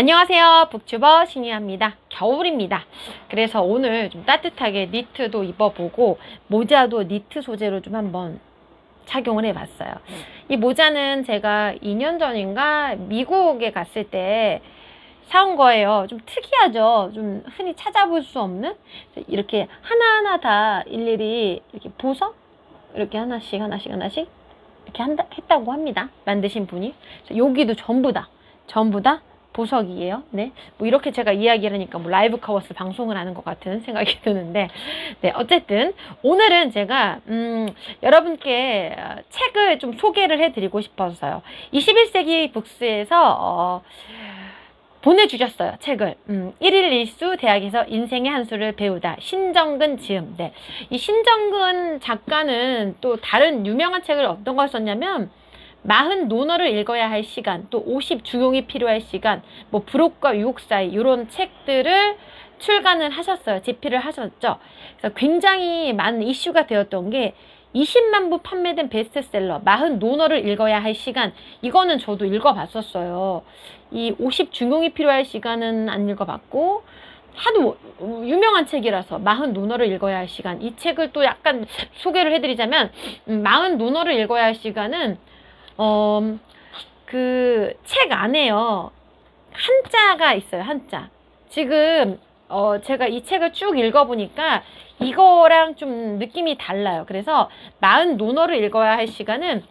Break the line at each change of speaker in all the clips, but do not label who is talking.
안녕하세요. 북튜버 신이야입니다. 겨울입니다. 그래서 오늘 좀 따뜻하게 니트도 입어보고 모자도 니트 소재로 좀 한번 착용을 해봤어요. 이 모자는 제가 2년 전인가 미국에 갔을 때 사온 거예요. 좀 특이하죠. 좀 흔히 찾아볼 수 없는 이렇게 하나하나 다 일일이 이렇게 보석 이렇게 하나씩 이렇게 했다고 합니다. 만드신 분이. 여기도 전부 다 보석이에요. 네. 뭐 이렇게 제가 이야기를 하니까 뭐 라이브 카워스 방송을 하는 것 같은 생각이 드는데, 네. 어쨌든 오늘은 제가 여러분께 책을 좀 소개를 해드리고 싶어서요. 21세기 북스에서 보내주셨어요. 책을. 1일 1수 대학에서 인생의 한 수를 배우다. 신정근 지음. 네. 이 신정근 작가는 또 다른 유명한 책을 어떤 걸 썼냐면 40 논어를 읽어야 할 시간, 또 50 중용이 필요할 시간, 뭐 불혹과 유혹 사이 이런 책들을 출간을 하셨어요. 집필을 하셨죠. 그래서 굉장히 많은 이슈가 되었던 게 20만 부 판매된 베스트셀러 40 논어를 읽어야 할 시간, 이거는 저도 읽어봤었어요. 이 50 중용이 필요할 시간은 안 읽어봤고, 하도 유명한 책이라서 40 논어를 읽어야 할 시간, 이 책을 또 약간 소개를 해드리자면 40 논어를 읽어야 할 시간은 그 책 안에요. 한자가 있어요. 한자. 지금 제가 이 책을 쭉 읽어보니까 이거랑 좀 느낌이 달라요. 그래서 40 논어를 읽어야 할 시간은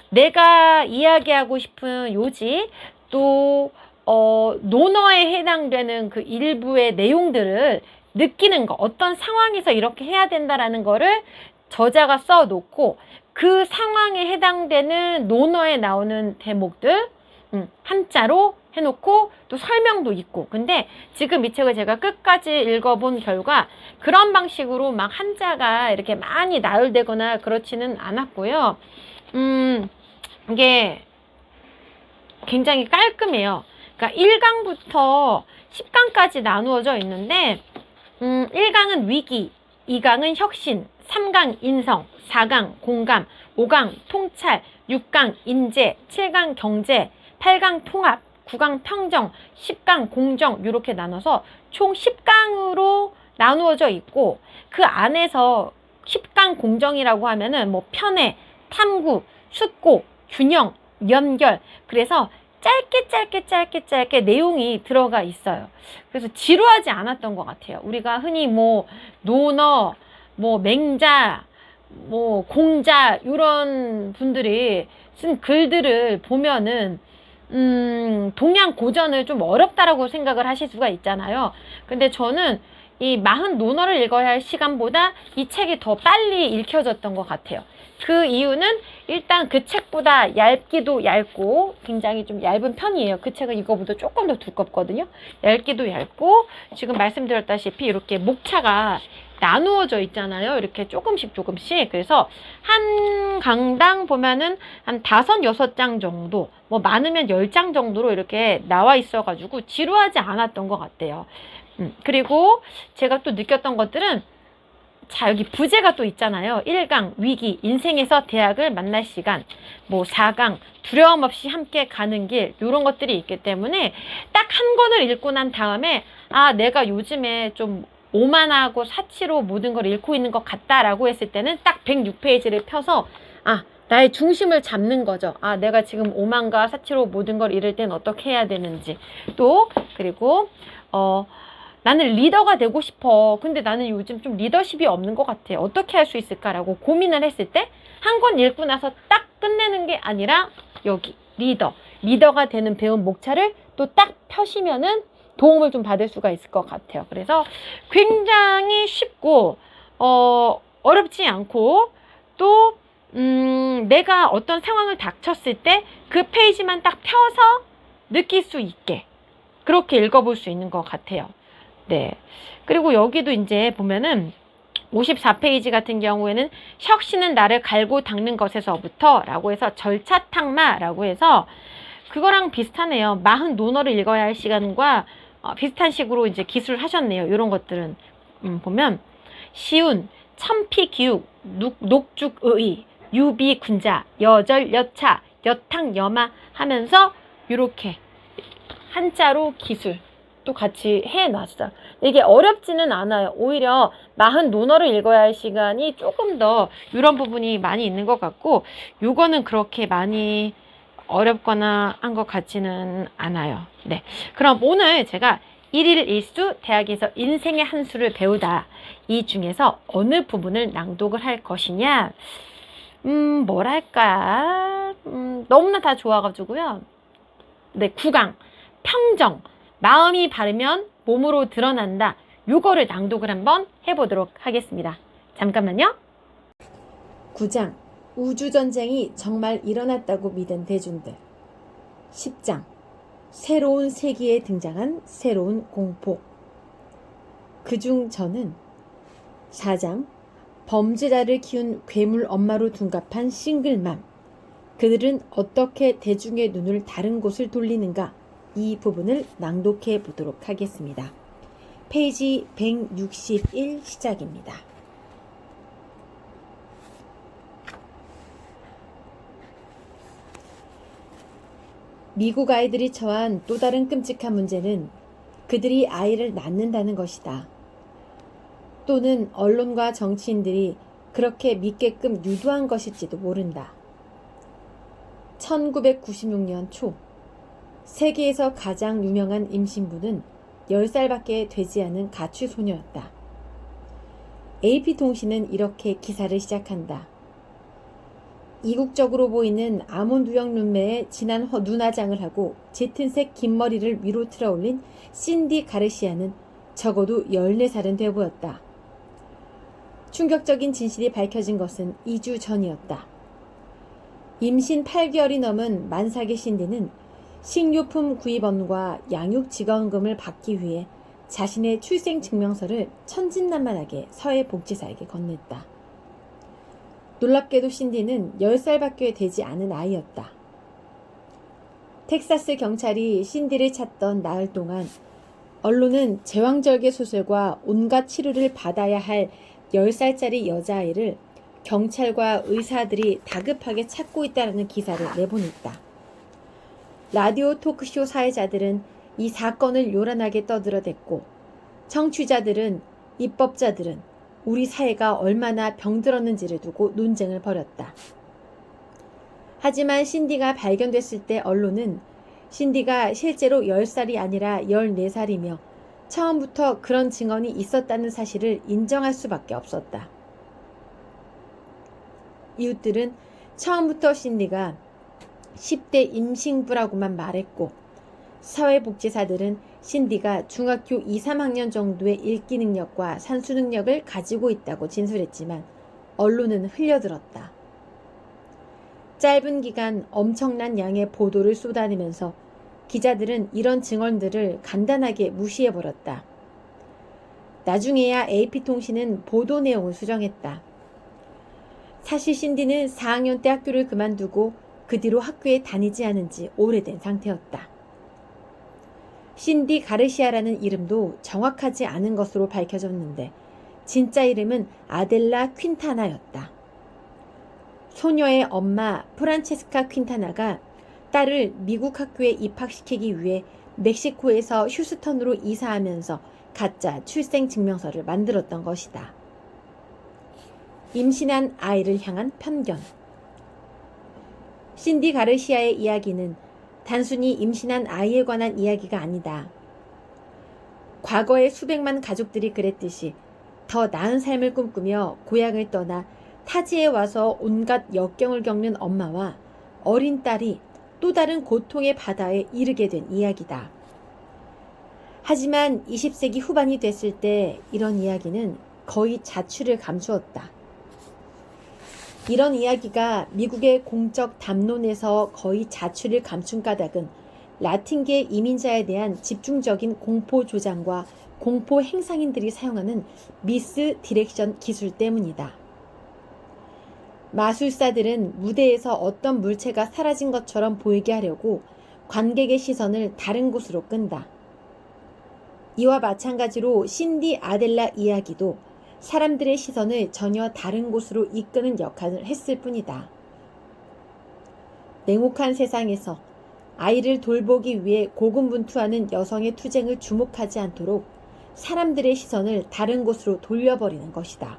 내가 이야기하고 싶은 요지, 또 논어에 해당되는 그 일부의 내용들을 느끼는 거, 어떤 상황에서 이렇게 해야 된다라는 거를 저자가 써놓고 그 상황에 해당되는 논어에 나오는 대목들 한자로 해놓고 또 설명도 있고. 근데 지금 이 책을 제가 끝까지 읽어본 결과 그런 방식으로 막 한자가 이렇게 많이 나열되거나 그렇지는 않았고요. 이게 굉장히 깔끔해요. 그러니까 1강부터 10강까지 나누어져 있는데 1강은 위기, 2강은 혁신, 3강 인성, 4강 공감, 5강 통찰, 6강 인재, 7강 경제, 8강 통합, 9강 평정, 10강 공정, 이렇게 나눠서 총 10강으로 나누어져 있고, 그 안에서 10강 공정이라고 하면은 뭐 편애, 탐구, 숙고, 균형, 연결, 그래서 짧게 내용이 들어가 있어요. 그래서 지루하지 않았던 것 같아요. 우리가 흔히 뭐 논어, 뭐 맹자, 뭐 공자 이런 분들이 쓴 글들을 보면은 동양 고전을 좀 어렵다라고 생각을 하실 수가 있잖아요. 근데 저는 이 40 논어를 읽어야 할 시간보다 이 책이 더 빨리 읽혀졌던 것 같아요. 그 이유는 일단 그 책보다 얇기도 얇고, 굉장히 좀 얇은 편이에요. 그 책은 이거보다 조금 더 두껍거든요. 얇기도 얇고, 지금 말씀드렸다시피 이렇게 목차가 나누어져 있잖아요. 이렇게 조금씩. 그래서 한 강당 보면은 한 5, 6장 정도, 뭐 많으면 10장 정도로 이렇게 나와 있어가지고 지루하지 않았던 것 같아요. 그리고 제가 또 느꼈던 것들은, 자, 여기 부제가 또 있잖아요. 1강 위기, 인생에서 대학을 만날 시간, 뭐 4강 두려움 없이 함께 가는 길, 이런 것들이 있기 때문에 딱 한 권을 읽고 난 다음에 내가 요즘에 좀 오만하고 사치로 모든 걸 잃고 있는 것 같다라고 했을 때는 딱 106페이지를 펴서 나의 중심을 잡는 거죠. 내가 지금 오만과 사치로 모든 걸 잃을 땐 어떻게 해야 되는지. 또 그리고 나는 리더가 되고 싶어. 근데 나는 요즘 좀 리더십이 없는 것 같아. 어떻게 할 수 있을까라고 고민을 했을 때 한 권 읽고 나서 딱 끝내는 게 아니라 여기 리더가 되는 배움 목차를 또 딱 펴시면은 도움을 좀 받을 수가 있을 것 같아요. 그래서 굉장히 쉽고 어렵지 않고, 또 내가 어떤 상황을 닥쳤을 때 그 페이지만 딱 펴서 느낄 수 있게 그렇게 읽어볼 수 있는 것 같아요. 네. 그리고 여기도 이제 보면은 54페이지 같은 경우에는 혁신은 나를 갈고 닦는 것에서부터 라고 해서 절차탕마라고 해서 그거랑 비슷하네요. 40 논어를 읽어야 할 시간과 비슷한 식으로 이제 기술을 하셨네요. 이런 것들은 보면 시운, 천피기욱, 녹죽의, 유비군자, 여절, 여차, 여탕, 여마 하면서 이렇게 한자로 기술 또 같이 해놨어요. 이게 어렵지는 않아요. 오히려 마흔 논어를 읽어야 할 시간이 조금 더 이런 부분이 많이 있는 것 같고, 요거는 그렇게 많이 어렵거나 한 것 같지는 않아요. 네, 그럼 오늘 제가 일일 일수 대학에서 인생의 한 수를 배우다, 이 중에서 어느 부분을 낭독을 할 것이냐, 뭐랄까, 너무나 다 좋아가지고요. 네, 구강, 평정, 마음이 바르면 몸으로 드러난다. 요거를 낭독을 한번 해보도록 하겠습니다. 잠깐만요. 9장, 우주전쟁이 정말 일어났다고 믿은 대중들. 10장, 새로운 세기에 등장한 새로운 공포. 그중 저는 4장, 범죄자를 키운 괴물 엄마로 둔갑한 싱글맘. 그들은 어떻게 대중의 눈을 다른 곳을 돌리는가? 이 부분을 낭독해 보도록 하겠습니다. 페이지 161 시작입니다. 미국 아이들이 처한 또 다른 끔찍한 문제는 그들이 아이를 낳는다는 것이다. 또는 언론과 정치인들이 그렇게 믿게끔 유도한 것일지도 모른다. 1996년 초 세계에서 가장 유명한 임신부는 10살밖에 되지 않은 가추소녀였다. AP통신은 이렇게 기사를 시작한다. 이국적으로 보이는 아몬드형 눈매에 진한 눈화장을 하고 짙은색 긴 머리를 위로 틀어올린 신디 가르시아는 적어도 14살은 돼 보였다. 충격적인 진실이 밝혀진 것은 2주 전이었다. 임신 8개월이 넘은 만삭의 신디는 식료품 구입원과 양육지원금을 받기 위해 자신의 출생증명서를 천진난만하게 사회복지사에게 건넸다. 놀랍게도 신디는 10살밖에 되지 않은 아이였다. 텍사스 경찰이 신디를 찾던 나흘 동안 언론은 제왕절개 수술과 온갖 치료를 받아야 할 10살짜리 여자아이를 경찰과 의사들이 다급하게 찾고 있다는 기사를 내보냈다. 라디오 토크쇼 사회자들은 이 사건을 요란하게 떠들어댔고, 청취자들은, 입법자들은 우리 사회가 얼마나 병들었는지를 두고 논쟁을 벌였다. 하지만 신디가 발견됐을 때 언론은 신디가 실제로 10살이 아니라 14살이며 처음부터 그런 증언이 있었다는 사실을 인정할 수밖에 없었다. 이웃들은 처음부터 신디가 10대 임신부라고만 말했고, 사회복지사들은 신디가 중학교 2, 3학년 정도의 읽기 능력과 산수 능력을 가지고 있다고 진술했지만 언론은 흘려들었다. 짧은 기간 엄청난 양의 보도를 쏟아내면서 기자들은 이런 증언들을 간단하게 무시해버렸다. 나중에야 AP통신은 보도 내용을 수정했다. 사실 신디는 4학년 때 학교를 그만두고 그 뒤로 학교에 다니지 않은 지 오래된 상태였다. 신디 가르시아라는 이름도 정확하지 않은 것으로 밝혀졌는데 진짜 이름은 아델라 퀸타나였다. 소녀의 엄마 프란체스카 퀸타나가 딸을 미국 학교에 입학시키기 위해 멕시코에서 휴스턴으로 이사하면서 가짜 출생증명서를 만들었던 것이다. 임신한 아이를 향한 편견. 신디 가르시아의 이야기는 단순히 임신한 아이에 관한 이야기가 아니다. 과거의 수백만 가족들이 그랬듯이 더 나은 삶을 꿈꾸며 고향을 떠나 타지에 와서 온갖 역경을 겪는 엄마와 어린 딸이 또 다른 고통의 바다에 이르게 된 이야기다. 하지만 20세기 후반이 됐을 때 이런 이야기는 거의 자취를 감추었다. 이런 이야기가 미국의 공적 담론에서 거의 자취를 감춘 까닭은 라틴계 이민자에 대한 집중적인 공포 조장과 공포 행상인들이 사용하는 미스 디렉션 기술 때문이다. 마술사들은 무대에서 어떤 물체가 사라진 것처럼 보이게 하려고 관객의 시선을 다른 곳으로 끈다. 이와 마찬가지로 신디 아델라 이야기도 사람들의 시선을 전혀 다른 곳으로 이끄는 역할을 했을 뿐이다. 냉혹한 세상에서 아이를 돌보기 위해 고군분투하는 여성의 투쟁을 주목하지 않도록 사람들의 시선을 다른 곳으로 돌려버리는 것이다.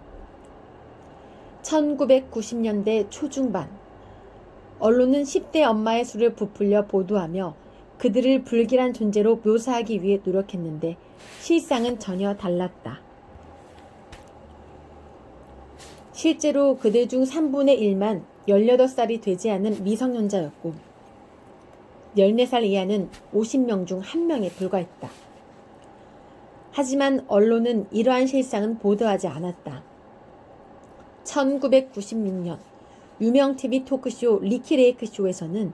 1990년대 초중반, 언론은 10대 엄마의 수를 부풀려 보도하며 그들을 불길한 존재로 묘사하기 위해 노력했는데 실상은 전혀 달랐다. 실제로 그들 중 3분의 1만 18살이 되지 않은 미성년자였고 14살 이하는 50명 중 1명에 불과했다. 하지만 언론은 이러한 실상은 보도하지 않았다. 1996년 유명 TV 토크쇼 리키 레이크 쇼에서는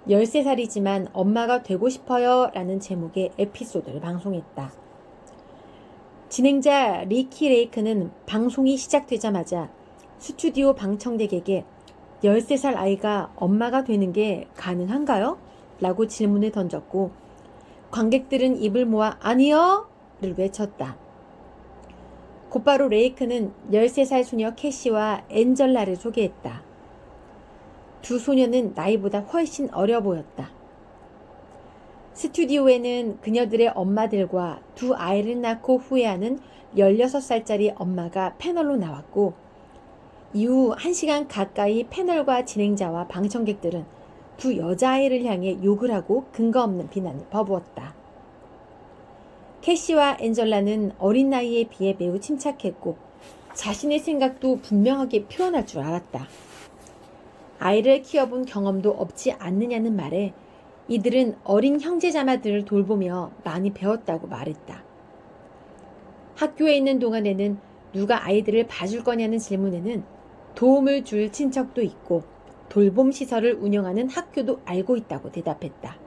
13살이지만 엄마가 되고 싶어요 라는 제목의 에피소드를 방송했다. 진행자 리키 레이크는 방송이 시작되자마자 스튜디오 방청객에게 13살 아이가 엄마가 되는 게 가능한가요? 라고 질문을 던졌고 관객들은 입을 모아 아니요! 를 외쳤다. 곧바로 레이크는 13살 소녀 캐시와 엔젤라를 소개했다. 두 소녀는 나이보다 훨씬 어려 보였다. 스튜디오에는 그녀들의 엄마들과 두 아이를 낳고 후회하는 16살짜리 엄마가 패널로 나왔고 이후 1시간 가까이 패널과 진행자와 방청객들은 두 여자아이를 향해 욕을 하고 근거 없는 비난을 퍼부었다. 캐시와 엔젤라는 어린 나이에 비해 매우 침착했고 자신의 생각도 분명하게 표현할 줄 알았다. 아이를 키워본 경험도 없지 않느냐는 말에 이들은 어린 형제자매들을 돌보며 많이 배웠다고 말했다. 학교에 있는 동안에는 누가 아이들을 봐줄 거냐는 질문에는 도움을 줄 친척도 있고 돌봄 시설을 운영하는 학교도 알고 있다고 대답했다.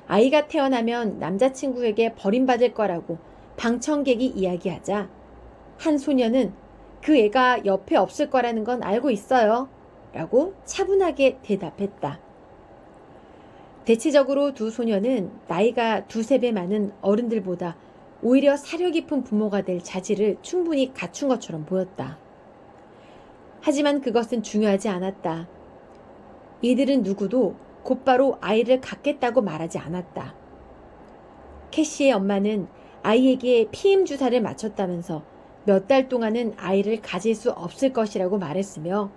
아이가 태어나면 남자친구에게 버림받을 거라고 방청객이 이야기하자 한 소녀는 그 애가 옆에 없을 거라는 건 알고 있어요 라고 차분하게 대답했다. 대체적으로 두 소녀는 나이가 두세 배 많은 어른들보다 오히려 사려 깊은 부모가 될 자질을 충분히 갖춘 것처럼 보였다. 하지만 그것은 중요하지 않았다. 이들은 누구도 곧바로 아이를 갖겠다고 말하지 않았다. 캐시의 엄마는 아이에게 피임 주사를 맞췄다면서 몇 달 동안은 아이를 가질 수 없을 것이라고 말했으며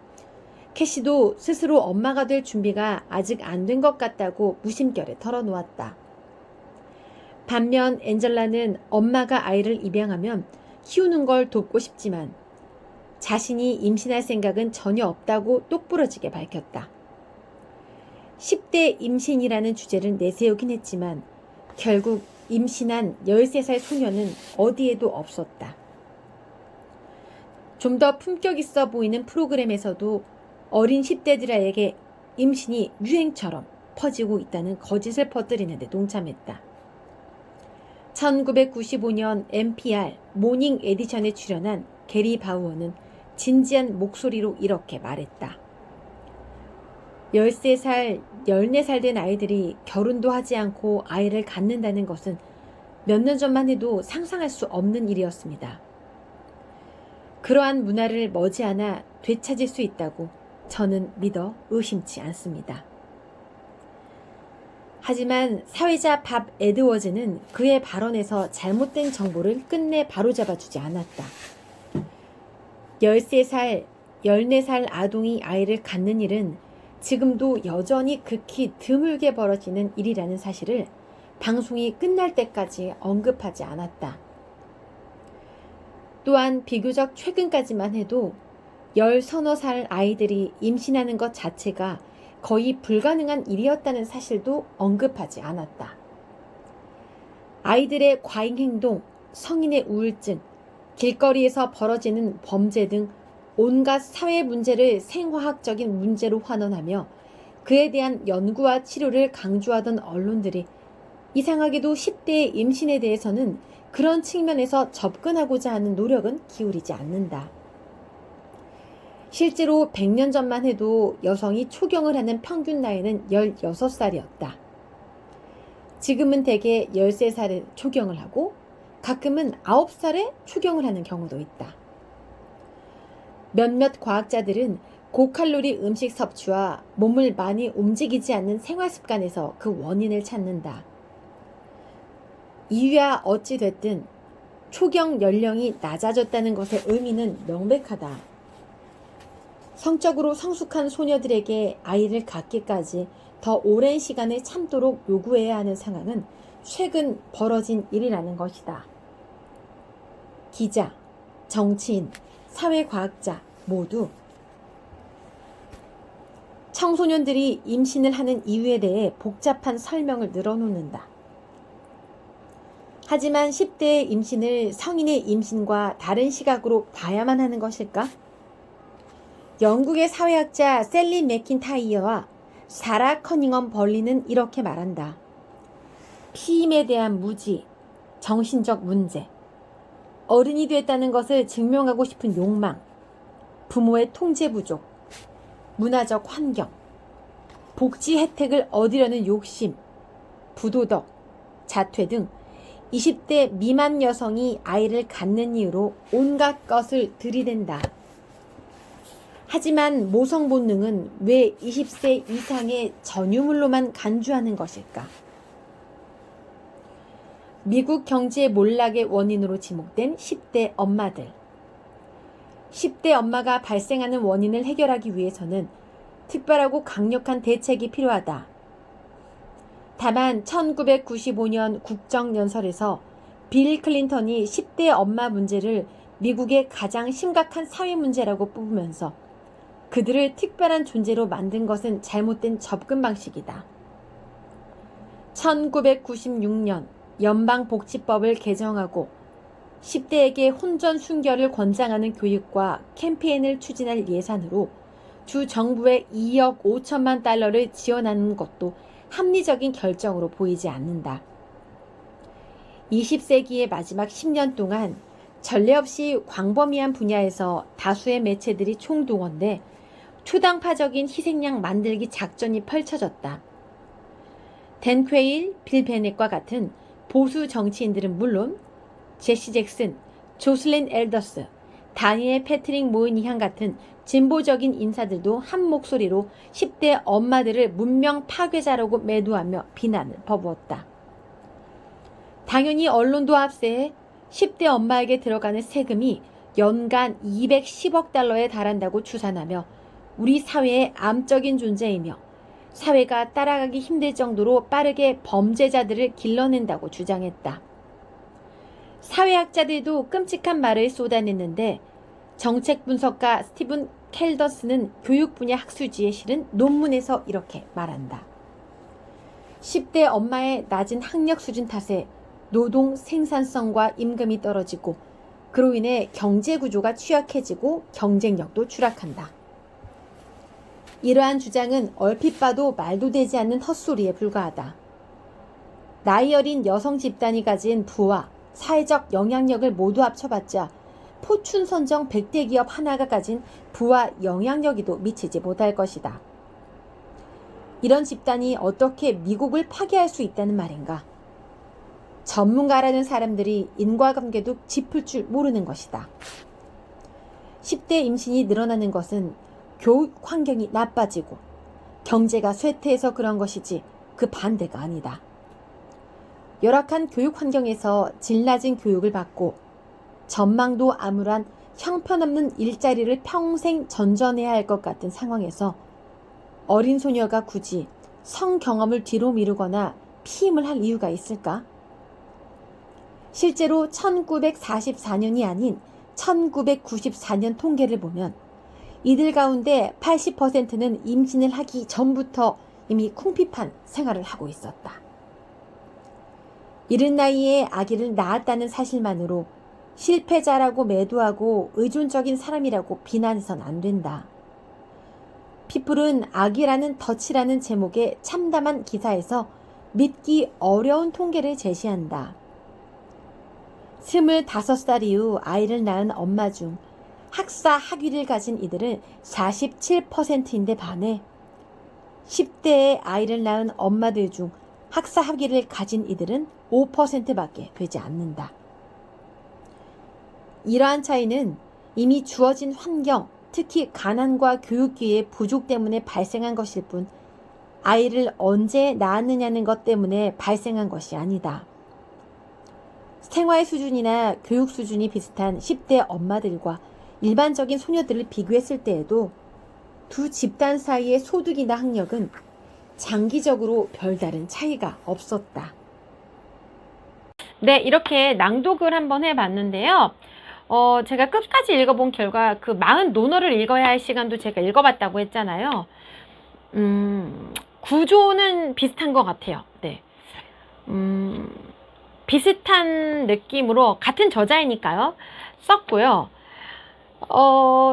캐시도 스스로 엄마가 될 준비가 아직 안 된 것 같다고 무심결에 털어놓았다. 반면 엔젤라는 엄마가 아이를 입양하면 키우는 걸 돕고 싶지만 자신이 임신할 생각은 전혀 없다고 똑부러지게 밝혔다. 10대 임신이라는 주제를 내세우긴 했지만 결국 임신한 13살 소녀는 어디에도 없었다. 좀 더 품격 있어 보이는 프로그램에서도 어린 10대들에게 임신이 유행처럼 퍼지고 있다는 거짓을 퍼뜨리는 데 동참했다. 1995년 NPR 모닝 에디션에 출연한 게리 바우어는 진지한 목소리로 이렇게 말했다. 13살, 14살 된 아이들이 결혼도 하지 않고 아이를 갖는다는 것은 몇 년 전만 해도 상상할 수 없는 일이었습니다. 그러한 문화를 머지않아 되찾을 수 있다고 저는 믿어 의심치 않습니다. 하지만 사회자 밥 에드워즈는 그의 발언에서 잘못된 정보를 끝내 바로잡아주지 않았다. 13살, 14살 아동이 아이를 갖는 일은 지금도 여전히 극히 드물게 벌어지는 일이라는 사실을 방송이 끝날 때까지 언급하지 않았다. 또한 비교적 최근까지만 해도 10서너 살 아이들이 임신하는 것 자체가 거의 불가능한 일이었다는 사실도 언급하지 않았다. 아이들의 과잉 행동, 성인의 우울증, 길거리에서 벌어지는 범죄 등 온갖 사회 문제를 생화학적인 문제로 환원하며 그에 대한 연구와 치료를 강조하던 언론들이 이상하게도 10대의 임신에 대해서는 그런 측면에서 접근하고자 하는 노력은 기울이지 않는다. 실제로 100년 전만 해도 여성이 초경을 하는 평균 나이는 16살이었다. 지금은 대개 13살에 초경을 하고 가끔은 9살에 초경을 하는 경우도 있다. 몇몇 과학자들은 고칼로리 음식 섭취와 몸을 많이 움직이지 않는 생활 습관에서 그 원인을 찾는다. 이유야 어찌 됐든 초경 연령이 낮아졌다는 것의 의미는 명백하다. 성적으로 성숙한 소녀들에게 아이를 갖기까지 더 오랜 시간을 참도록 요구해야 하는 상황은 최근 벌어진 일이라는 것이다. 기자, 정치인, 사회과학자 모두 청소년들이 임신을 하는 이유에 대해 복잡한 설명을 늘어놓는다. 하지만 10대의 임신을 성인의 임신과 다른 시각으로 봐야만 하는 것일까? 영국의 사회학자 셀리 맥킨타이어와 사라 커닝엄 벌리는 이렇게 말한다. 피임에 대한 무지, 정신적 문제, 어른이 됐다는 것을 증명하고 싶은 욕망, 부모의 통제 부족, 문화적 환경, 복지 혜택을 얻으려는 욕심, 부도덕, 자퇴 등 20대 미만 여성이 아이를 갖는 이유로 온갖 것을 들이댄다. 하지만 모성 본능은 왜 20세 이상의 전유물로만 간주하는 것일까? 미국 경제 몰락의 원인으로 지목된 10대 엄마들. 10대 엄마가 발생하는 원인을 해결하기 위해서는 특별하고 강력한 대책이 필요하다. 다만 1995년 국정연설에서 빌 클린턴이 10대 엄마 문제를 미국의 가장 심각한 사회 문제라고 뽑으면서 그들을 특별한 존재로 만든 것은 잘못된 접근 방식이다. 1996년 연방복지법을 개정하고 10대에게 혼전 순결을 권장하는 교육과 캠페인을 추진할 예산으로 주 정부에 2억 5천만 달러를 지원하는 것도 합리적인 결정으로 보이지 않는다. 20세기의 마지막 10년 동안 전례 없이 광범위한 분야에서 다수의 매체들이 총동원돼 초당파적인 희생양 만들기 작전이 펼쳐졌다. 댄 퀘일, 빌 베넷과 같은 보수 정치인들은 물론 제시 잭슨, 조슬린 엘더스, 다니엘 패트릭 모이니향 같은 진보적인 인사들도 한 목소리로 10대 엄마들을 문명 파괴자라고 매도하며 비난을 퍼부었다. 당연히 언론도 합세해 10대 엄마에게 들어가는 세금이 연간 210억 달러에 달한다고 추산하며 우리 사회의 암적인 존재이며 사회가 따라가기 힘들 정도로 빠르게 범죄자들을 길러낸다고 주장했다. 사회학자들도 끔찍한 말을 쏟아냈는데 정책 분석가 스티븐 켈더스는 교육 분야 학술지에 실은 논문에서 이렇게 말한다. 10대 엄마의 낮은 학력 수준 탓에 노동 생산성과 임금이 떨어지고 그로 인해 경제 구조가 취약해지고 경쟁력도 추락한다. 이러한 주장은 얼핏 봐도 말도 되지 않는 헛소리에 불과하다. 나이 어린 여성 집단이 가진 부와 사회적 영향력을 모두 합쳐봤자 포춘 선정 100대 기업 하나가 가진 부와 영향력에도 미치지 못할 것이다. 이런 집단이 어떻게 미국을 파괴할 수 있다는 말인가? 전문가라는 사람들이 인과관계도 짚을 줄 모르는 것이다. 10대 임신이 늘어나는 것은 교육 환경이 나빠지고 경제가 쇠퇴해서 그런 것이지 그 반대가 아니다. 열악한 교육 환경에서 질 낮은 교육을 받고 전망도 암울한 형편없는 일자리를 평생 전전해야 할 것 같은 상황에서 어린 소녀가 굳이 성 경험을 뒤로 미루거나 피임을 할 이유가 있을까? 실제로 1944년이 아닌 1994년 통계를 보면 이들 가운데 80%는 임신을 하기 전부터 이미 쿵핍한 생활을 하고 있었다. 이른 나이에 아기를 낳았다는 사실만으로 실패자라고 매도하고 의존적인 사람이라고 비난해선 안 된다. 피플은 아기라는 덫이라는 제목의 참담한 기사에서 믿기 어려운 통계를 제시한다. 25살 이후 아이를 낳은 엄마 중 학사 학위를 가진 이들은 47%인데 반해 10대의 아이를 낳은 엄마들 중 학사 학위를 가진 이들은 5%밖에 되지 않는다. 이러한 차이는 이미 주어진 환경, 특히 가난과 교육기회 부족 때문에 발생한 것일 뿐 아이를 언제 낳았느냐는 것 때문에 발생한 것이 아니다. 생활 수준이나 교육 수준이 비슷한 10대 엄마들과 일반적인 소녀들을 비교했을 때에도 두 집단 사이의 소득이나 학력은 장기적으로 별다른 차이가 없었다. 네, 이렇게 낭독을 한번 해봤는데요. 제가 끝까지 읽어본 결과 그 40논어를 읽어야 할 시간도 제가 읽어봤다고 했잖아요. 구조는 비슷한 것 같아요. 네. 비슷한 느낌으로 같은 저자이니까요. 썼고요.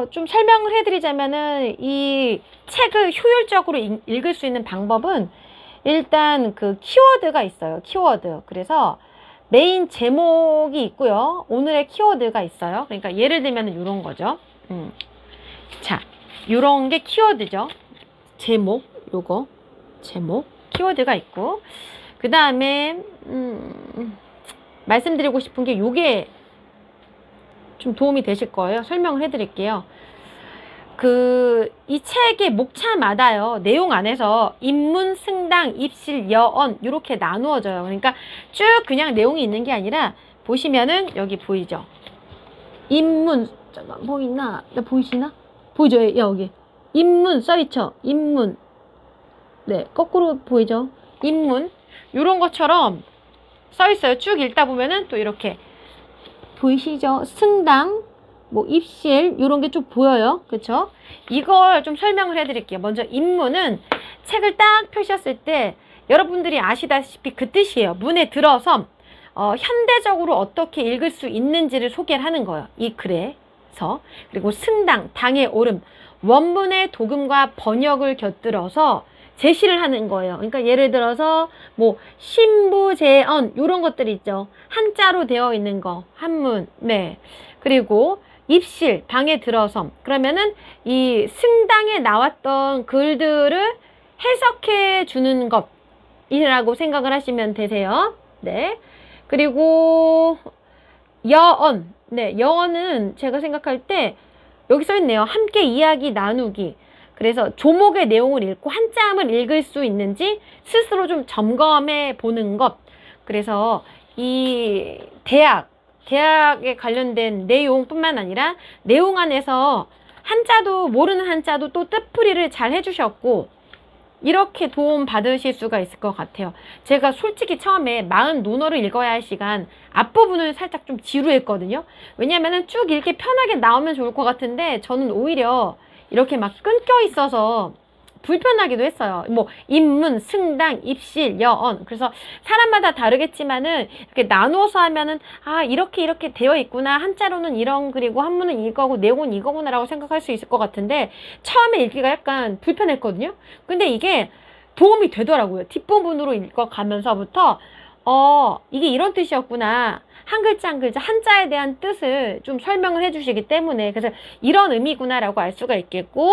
좀 설명을 해드리자면은 이 책을 효율적으로 읽을 수 있는 방법은 일단 그 키워드가 있어요. 키워드. 그래서 메인 제목이 있고요. 오늘의 키워드가 있어요. 그러니까 예를 들면은 이런 거죠. 자, 이런 게 키워드죠. 제목, 요거 제목, 키워드가 있고 그 다음에 말씀드리고 싶은 게 요게 좀 도움이 되실 거예요. 설명을 해드릴게요. 이 책의 목차마다요, 내용 안에서 인문, 승당, 입실, 여언 이렇게 나누어져요. 그러니까 쭉 그냥 내용이 있는 게 아니라 보시면은 여기 보이죠? 인문, 잠깐 보이나? 나 보이시나? 보이죠? 여기 인문 써있죠? 인문. 네, 거꾸로 보이죠? 인문 이런 것처럼 써있어요. 쭉 읽다 보면은 또 이렇게 보이시죠? 승당, 뭐 입실 이런 게 좀 보여요. 그쵸? 이걸 좀 설명을 해드릴게요. 먼저 인문은 책을 딱 펴셨을 때 여러분들이 아시다시피 그 뜻이에요. 문에 들어서 현대적으로 어떻게 읽을 수 있는지를 소개를 하는 거예요. 이 글에서. 그리고 승당, 당의 오름, 원문의 도금과 번역을 곁들여서 제시를 하는 거예요. 그러니까 예를 들어서 뭐 신부제언 이런 것들 있죠. 한자로 되어 있는 거 한문. 네. 그리고 입실, 당에 들어섬. 그러면은 이 승당에 나왔던 글들을 해석해 주는 것이라고 생각을 하시면 되세요. 네. 그리고 여언. 네, 여언은 제가 생각할 때 여기 써 있네요. 함께 이야기 나누기. 그래서 조목의 내용을 읽고 한자음을 읽을 수 있는지 스스로 좀 점검해 보는 것. 그래서 이 대학에 관련된 내용뿐만 아니라 내용 안에서 한자도 모르는 한자도 또 뜻풀이를 잘 해주셨고 이렇게 도움 받으실 수가 있을 것 같아요. 제가 솔직히 처음에 40논어를 읽어야 할 시간 앞부분을 살짝 좀 지루했거든요. 왜냐면은 쭉 읽기 편하게 나오면 좋을 것 같은데 저는 오히려 이렇게 막 끊겨 있어서 불편하기도 했어요. 뭐 인문, 승당, 입실, 여언. 그래서 사람마다 다르겠지만은 이렇게 나누어서 하면은 아 이렇게 되어 있구나. 한자로는 이런 글이고 한문은 이거고 내용은 이거구나라고 생각할 수 있을 것 같은데 처음에 읽기가 약간 불편했거든요. 근데 이게 도움이 되더라고요. 뒷부분으로 읽어가면서부터 이게 이런 뜻이었구나. 한 글자 한 글자 한자에 대한 뜻을 좀 설명을 해주시기 때문에 그래서 이런 의미구나라고 알 수가 있겠고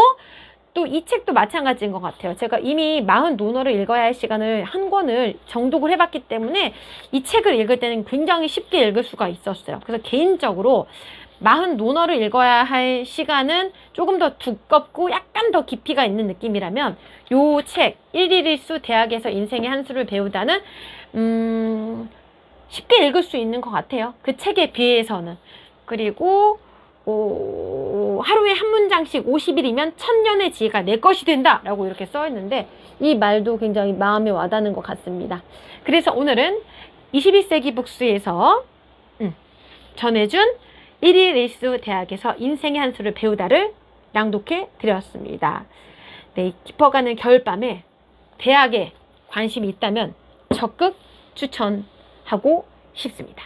또 이 책도 마찬가지인 것 같아요. 제가 이미 40논어를 읽어야 할 시간을 한 권을 정독을 해봤기 때문에 이 책을 읽을 때는 굉장히 쉽게 읽을 수가 있었어요. 그래서 개인적으로 40논어를 읽어야 할 시간은 조금 더 두껍고 약간 더 깊이가 있는 느낌이라면 요 책 1일일수 대학에서 인생의 한 수를 배우다는 쉽게 읽을 수 있는 것 같아요. 그 책에 비해서는. 그리고 하루에 한 문장씩 50일이면 1000년의 지혜가 내 것이 된다 라고 이렇게 써 있는데 이 말도 굉장히 마음에 와닿는 것 같습니다. 그래서 오늘은 21세기 북스에서 전해준 1일1수 대학에서 인생의 한 수를 배우다를 낭독해 드렸습니다. 네, 깊어가는 겨울밤에 대학에 관심이 있다면 적극 추천하고 싶습니다.